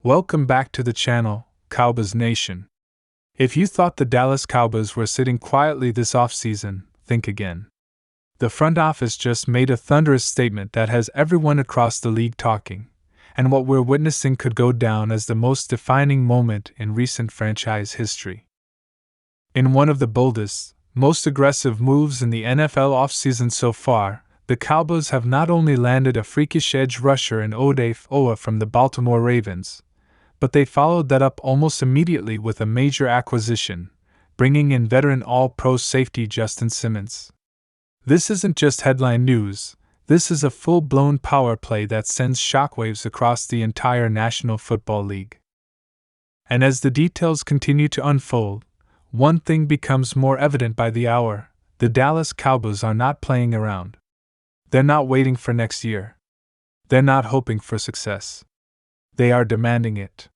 Welcome back to the channel, Cowboys Nation. If you thought the Dallas Cowboys were sitting quietly this offseason, think again. The front office just made a thunderous statement that has everyone across the league talking, and what we're witnessing could go down as the most defining moment in recent franchise history. In one of the boldest, most aggressive moves in the NFL offseason so far, the Cowboys have not only landed a freakish edge rusher in Odafe Oweh from the Baltimore Ravens, but they followed that up almost immediately with a major acquisition, bringing in veteran All-Pro safety Justin Simmons. This isn't just headline news, this is a full-blown power play that sends shockwaves across the entire National Football League. And as the details continue to unfold, one thing becomes more evident by the hour: the Dallas Cowboys are not playing around. They're not waiting for next year. They're not hoping for success. They are demanding it.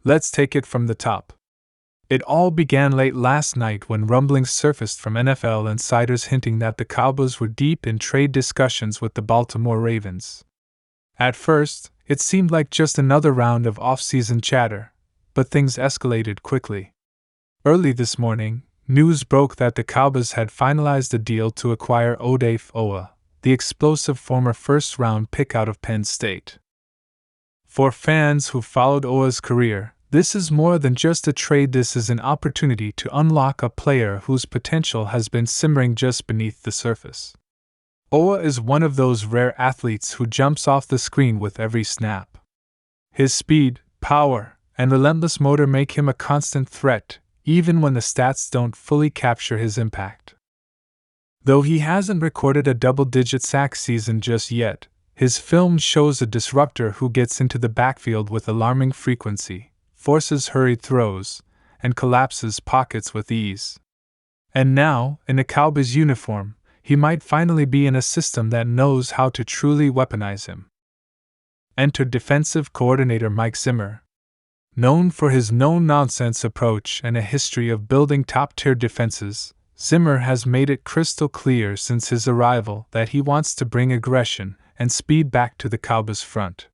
Let's take it from the top. It all began late last night when rumblings surfaced from NFL insiders hinting that the Cowboys were deep in trade discussions with the Baltimore Ravens. At first, it seemed like just another round of off-season chatter, but things escalated quickly. Early this morning, news broke that the Cowboys had finalized a deal to acquire Odafe Oweh, the explosive former first-round pick out of Penn State. For fans who followed Oweh's career, this is more than just a trade. This is an opportunity to unlock a player whose potential has been simmering just beneath the surface. Oweh is one of those rare athletes who jumps off the screen with every snap. His speed, power, and relentless motor make him a constant threat, even when the stats don't fully capture his impact. Though he hasn't recorded a double-digit sack season just yet, his film shows a disruptor who gets into the backfield with alarming frequency, forces hurried throws, and collapses pockets with ease. And now, in a Cowboys uniform, he might finally be in a system that knows how to truly weaponize him. Enter defensive coordinator Mike Zimmer. Known for his no-nonsense approach and a history of building top-tier defenses, Zimmer has made it crystal clear since his arrival that he wants to bring aggression and speed back to the Cowboys' front.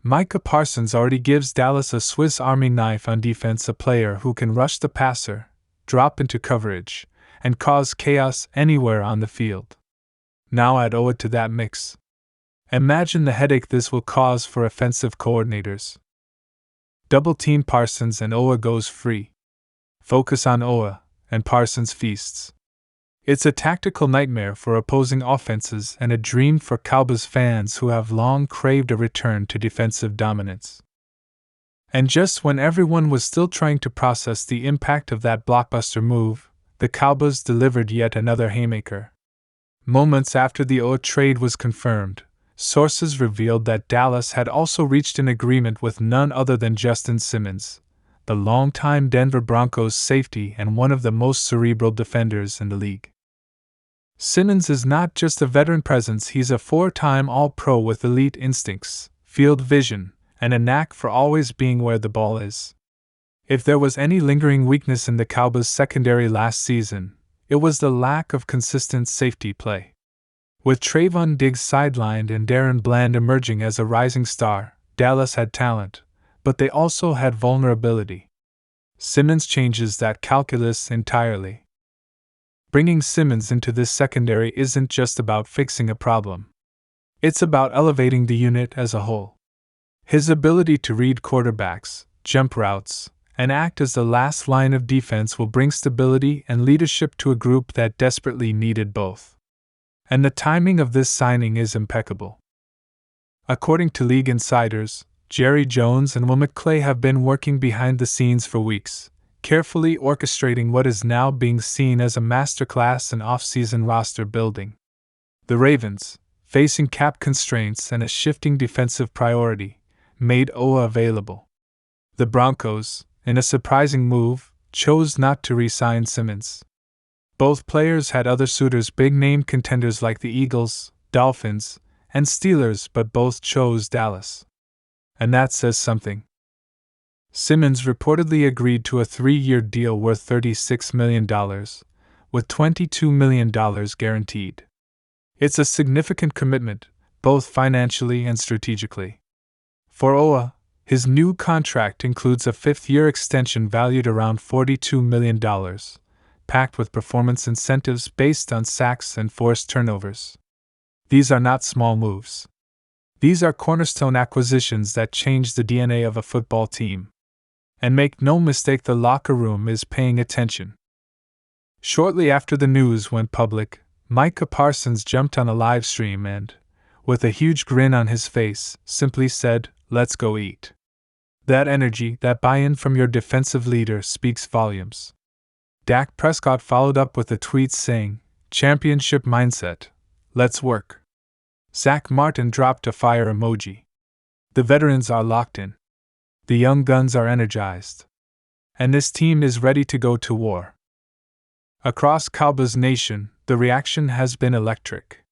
Micah Parsons already gives Dallas a Swiss Army knife on defense, a player who can rush the passer, drop into coverage, and cause chaos anywhere on the field. Now add Oweh to that mix. Imagine the headache this will cause for offensive coordinators. Double-team Parsons and Oweh goes free. Focus on Oweh, and Parsons feasts. It's a tactical nightmare for opposing offenses and a dream for Cowboys fans who have long craved a return to defensive dominance. And just when everyone was still trying to process the impact of that blockbuster move, the Cowboys delivered yet another haymaker. Moments after the Oweh trade was confirmed, sources revealed that Dallas had also reached an agreement with none other than Justin Simmons, the longtime Denver Broncos safety and one of the most cerebral defenders in the league. Simmons is not just a veteran presence, he's a four-time All-Pro with elite instincts, field vision, and a knack for always being where the ball is. If there was any lingering weakness in the Cowboys' secondary last season, it was the lack of consistent safety play. With Trayvon Diggs sidelined and Darren Bland emerging as a rising star, Dallas had talent, but they also had vulnerability. Simmons changes that calculus entirely. Bringing Simmons into this secondary isn't just about fixing a problem. It's about elevating the unit as a whole. His ability to read quarterbacks, jump routes, and act as the last line of defense will bring stability and leadership to a group that desperately needed both. And the timing of this signing is impeccable. According to league insiders, Jerry Jones and Will McClay have been working behind the scenes for weeks, carefully orchestrating what is now being seen as a masterclass in off-season roster building. The Ravens, facing cap constraints and a shifting defensive priority, made Oweh available. The Broncos, in a surprising move, chose not to re-sign Simmons. Both players had other suitors, big-name contenders like the Eagles, Dolphins, and Steelers, but both chose Dallas. And that says something. Simmons reportedly agreed to a 3-year deal worth $36 million, with $22 million guaranteed. It's a significant commitment, both financially and strategically. For Oweh, His new contract includes a fifth-year extension valued around $42 million, packed with performance incentives based on sacks and forced turnovers. These are not small moves. These are cornerstone acquisitions that change the DNA of a football team. And make no mistake, the locker room is paying attention. Shortly after the news went public, Micah Parsons jumped on a live stream and, with a huge grin on his face, simply said, "Let's go eat." That energy, that buy-in from your defensive leader speaks volumes. Dak Prescott followed up with a tweet saying, "Championship mindset. Let's work." Zach Martin dropped a fire emoji. The veterans are locked in. The young guns are energized. And this team is ready to go to war. Across Cowboys Nation, the reaction has been electric.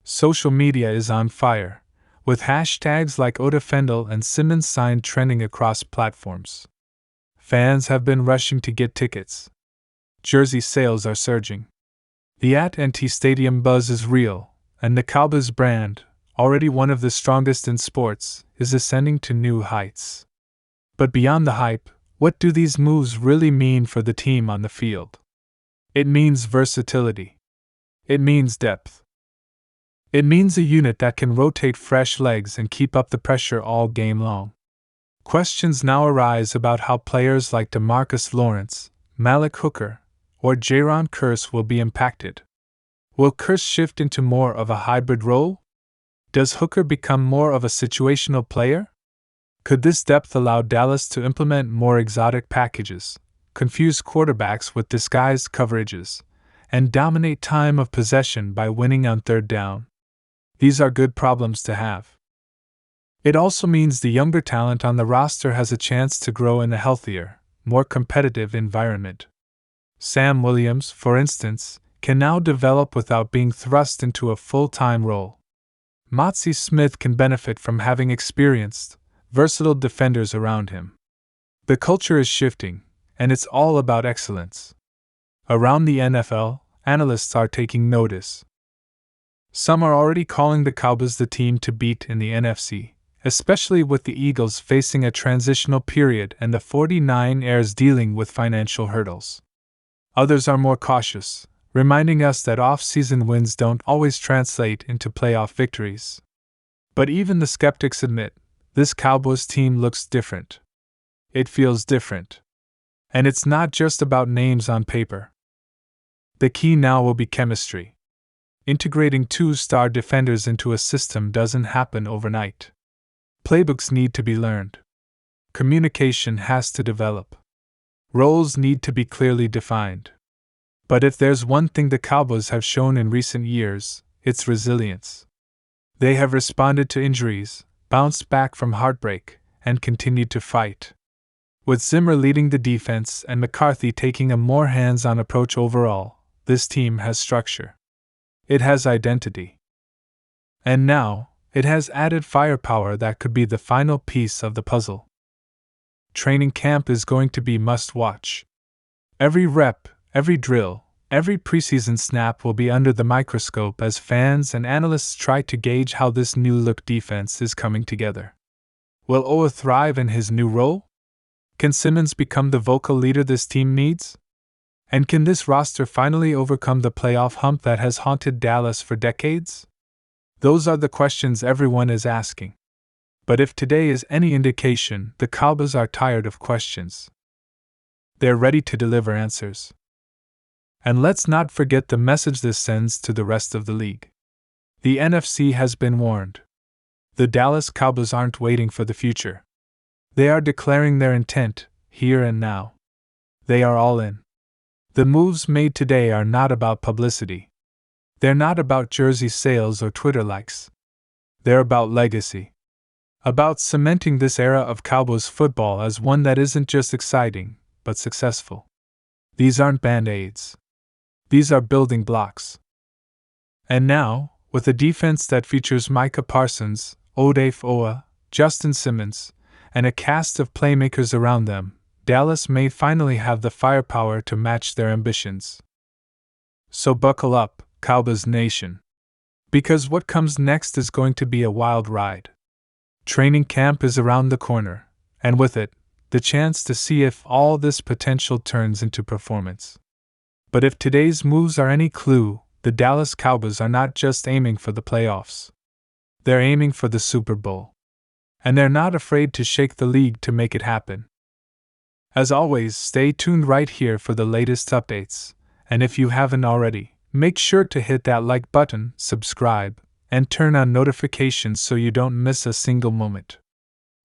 Social media is on fire, with hashtags like Odafe and Simmons signed trending across platforms. Fans have been rushing to get tickets. Jersey sales are surging. The at-NT Stadium buzz is real, and the Cowboys brand, already one of the strongest in sports, is ascending to new heights. But beyond the hype, what do these moves really mean for the team on the field? It means versatility. It means depth. It means a unit that can rotate fresh legs and keep up the pressure all game long. Questions now arise about how players like DeMarcus Lawrence, Malik Hooker, or Jaron Kearse will be impacted. Will Kearse shift into more of a hybrid role? Does Hooker become more of a situational player? Could this depth allow Dallas to implement more exotic packages, confuse quarterbacks with disguised coverages, and dominate time of possession by winning on third down? These are good problems to have. It also means the younger talent on the roster has a chance to grow in a healthier, more competitive environment. Sam Williams, for instance, can now develop without being thrust into a full-time role. Motzie Smith can benefit from having experienced, versatile defenders around him. The culture is shifting, and it's all about excellence. Around the NFL, analysts are taking notice. Some are already calling the Cowboys the team to beat in the NFC, especially with the Eagles facing a transitional period and the 49ers dealing with financial hurdles. Others are more cautious, reminding us that off-season wins don't always translate into playoff victories. But even the skeptics admit, this Cowboys team looks different. It feels different. And it's not just about names on paper. The key now will be chemistry. Integrating two-star defenders into a system doesn't happen overnight. Playbooks need to be learned. Communication has to develop. Roles need to be clearly defined. But if there's one thing the Cowboys have shown in recent years, it's resilience. They have responded to injuries, bounced back from heartbreak, and continued to fight. With Zimmer leading the defense and McCarthy taking a more hands-on approach overall, this team has structure. It has identity. And now, it has added firepower that could be the final piece of the puzzle. Training camp is going to be must-watch. Every rep, every drill, every preseason snap will be under the microscope as fans and analysts try to gauge how this new-look defense is coming together. Will Oweh thrive in his new role? Can Simmons become the vocal leader this team needs? And can this roster finally overcome the playoff hump that has haunted Dallas for decades? Those are the questions everyone is asking. But if today is any indication, the Cowboys are tired of questions. They're ready to deliver answers. And let's not forget the message this sends to the rest of the league. The NFC has been warned. The Dallas Cowboys aren't waiting for the future. They are declaring their intent, here and now. They are all in. The moves made today are not about publicity. They're not about jersey sales or Twitter likes. They're about legacy. About cementing this era of Cowboys football as one that isn't just exciting, but successful. These aren't band-aids. These are building blocks. And now, with a defense that features Micah Parsons, Odafe Oweh, Justin Simmons, and a cast of playmakers around them, Dallas may finally have the firepower to match their ambitions. So buckle up, Cowboys Nation. Because what comes next is going to be a wild ride. Training camp is around the corner, and with it, the chance to see if all this potential turns into performance. But if today's moves are any clue, the Dallas Cowboys are not just aiming for the playoffs. They're aiming for the Super Bowl. And they're not afraid to shake the league to make it happen. As always, stay tuned right here for the latest updates, and if you haven't already, make sure to hit that like button, subscribe, and turn on notifications so you don't miss a single moment.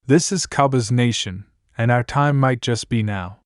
This is Cowboys Nation, and our time might just be now.